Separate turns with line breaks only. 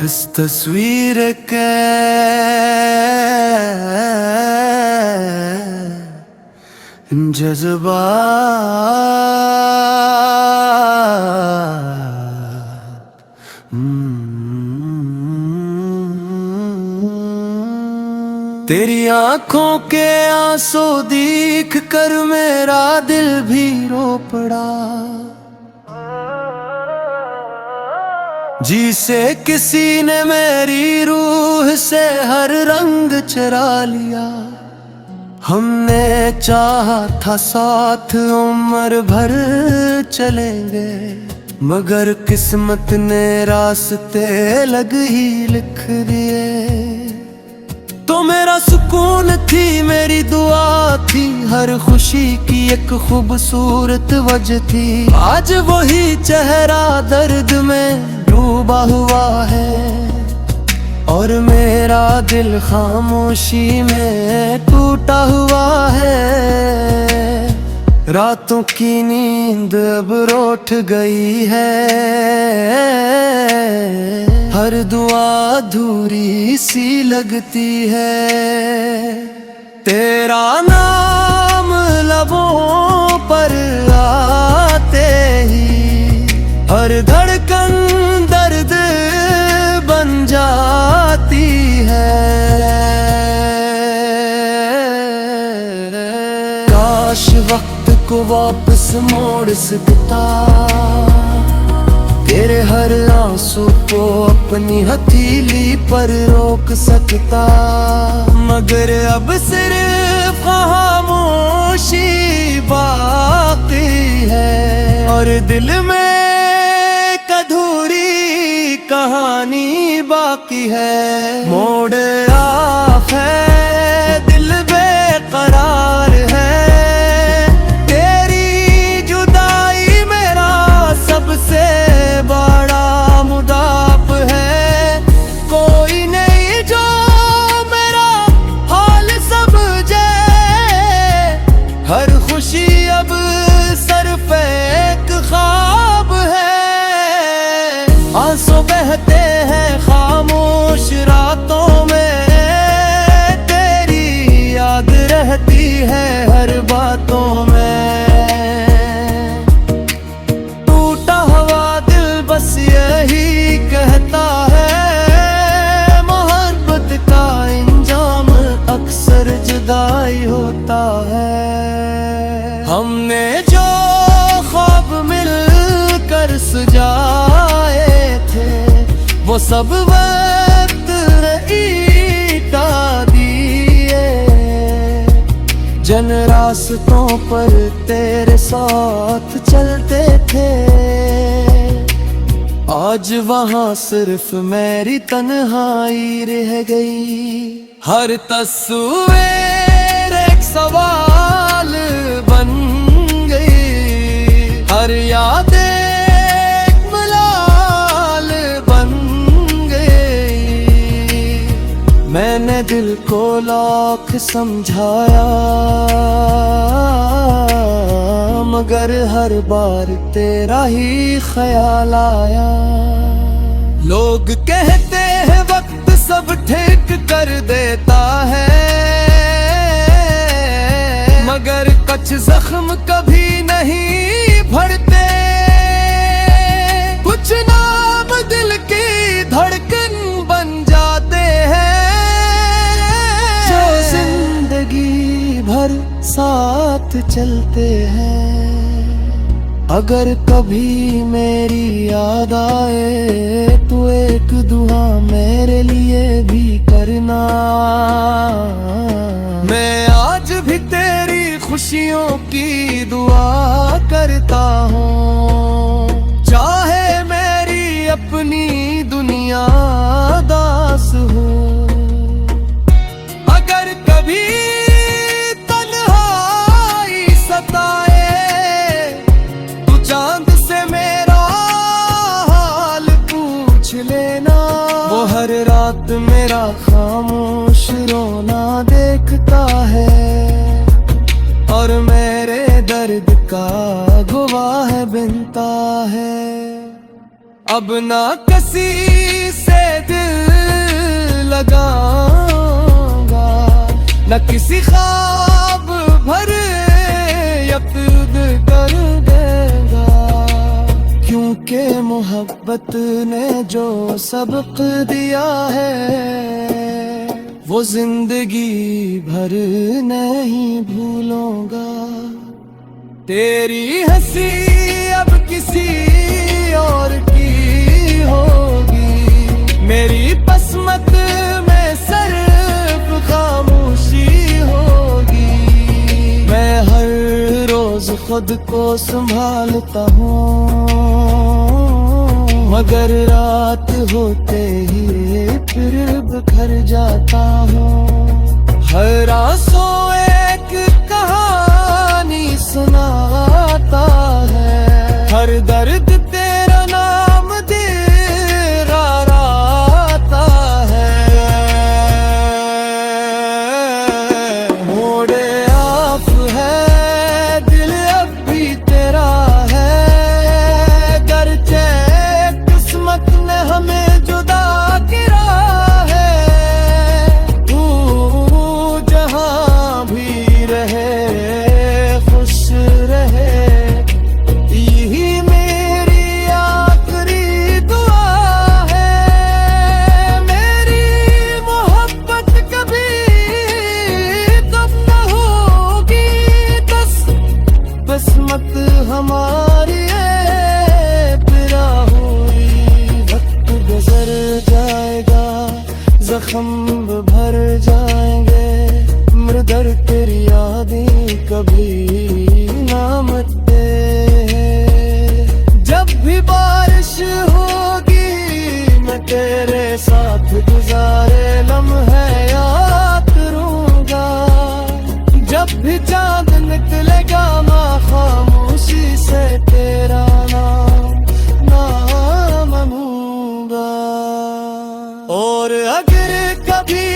इस तस्वीर के जज्बात तेरी आंखों के आंसू देख कर मेरा दिल भी रो पड़ा। जिसे किसी ने मेरी रूह से हर रंग चुरा लिया। हमने चाहा था साथ उम्र भर चलेंगे, मगर किस्मत ने रास्ते अलग ही लिख दिए। तो मेरा सुकून थी, मेरी दुआ थी, हर खुशी की एक खूबसूरत वजह थी। आज वही चेहरा दर्द में डूबा हुआ है और मेरा दिल खामोशी में टूटा हुआ है। रातों की नींद अब रूठ गई है, हर दुआ अधूरी सी लगती है। तेरा नाम लबों पर आते ही हर धड़कन दर्द बन जाती है। काश वक्त को वापस मोड़ सकता, तेरे हर आंसू को अपनी हथेली पर रोक सकता, मगर अब सिर्फ खामोशी बाकी है और दिल में एक अधूरी कहानी बाकी है। मोड़ ऑफ है, दिल बेकरार है, तेरी जुदाई मेरा सबसे बड़ा मुदाफ है। कोई नहीं जो मेरा हाल समझे, हर खुशी अब सिर्फ एक ख्वाब है। आंसू बहते हैं खामोश रातों में, तेरी याद रहती है हर बातों में। टूटा हुआ दिल बस यही कहता है, मोहब्बत का इंजाम अक्सर जुदाई होता है। हमने जो ख्वाब मिलकर सजाए थे, वो सब वक्त ईटा दिए। जन रास्तों पर तेरे साथ चलते थे, आज वहाँ सिर्फ मेरी तन्हाई रह गई। हर तस्वीर एक सवाल बन गई, हर याद एक मलाल बन गई। मैंने दिल को लाख समझाया, मगर हर बार तेरा ही ख्याल आया। लोग कहते हैं वक्त सब ठीक कर देता है, मगर कुछ जख्म कभी नहीं भरते। कुछ नाम दिल की धड़कन बन जाते हैं, जो जिंदगी भर साथ चलते हैं। अगर कभी मेरी याद आए तो एक दुआ मेरे लिए भी करना। मैं आज भी तेरी खुशियों की दुआ करता हूँ, चाहे मेरी अपनी दुनिया दास हो। अगर कभी तन्हाई सताए, चांद से मेरा हाल पूछ लेना। वो हर रात मेरा खामोश रोना देखता है और मेरे दर्द का गवाह बनता है। अब ना किसी से दिल लगाऊंगा, न किसी ख्वाब भरे यकीन कर देगा, क्योंकि मोहब्बत ने जो सबक दिया है वो जिंदगी भर नहीं भूलूंगा। तेरी हंसी अब किसी और की होगी, मेरी किस्मत में सिर्फ खामोशी होगी। मैं हर रोज खुद को संभालता हूँ, मगर रात होते ही फिर बिखर जाता हूँ। हर आंसू एक कहानी सुनाता है, हर दर्द तेरा नाम दिराता है। मोड़े आप है दिल अब भी तेरा है, गरचे किस्मत ने हमें जुदा किया है। तू जहां भी रहे खुश रहे, यही मेरी आखिरी दुआ है। मेरी मोहब्बत कभी कम न होगी, किस्मत हमारी पिरा हुई। वक्त गुजर जाएगा, जख्म भर जाएंगे, मृदर तेरी यादें कभी ना मिटते। जब भी बारिश होगी मैं तेरे साथ गुजारे लम्हे याद करूंगा। जब भी चांद निकलेगा मैं खामोशी से तेरा नाम लूंगा। और अगर कभी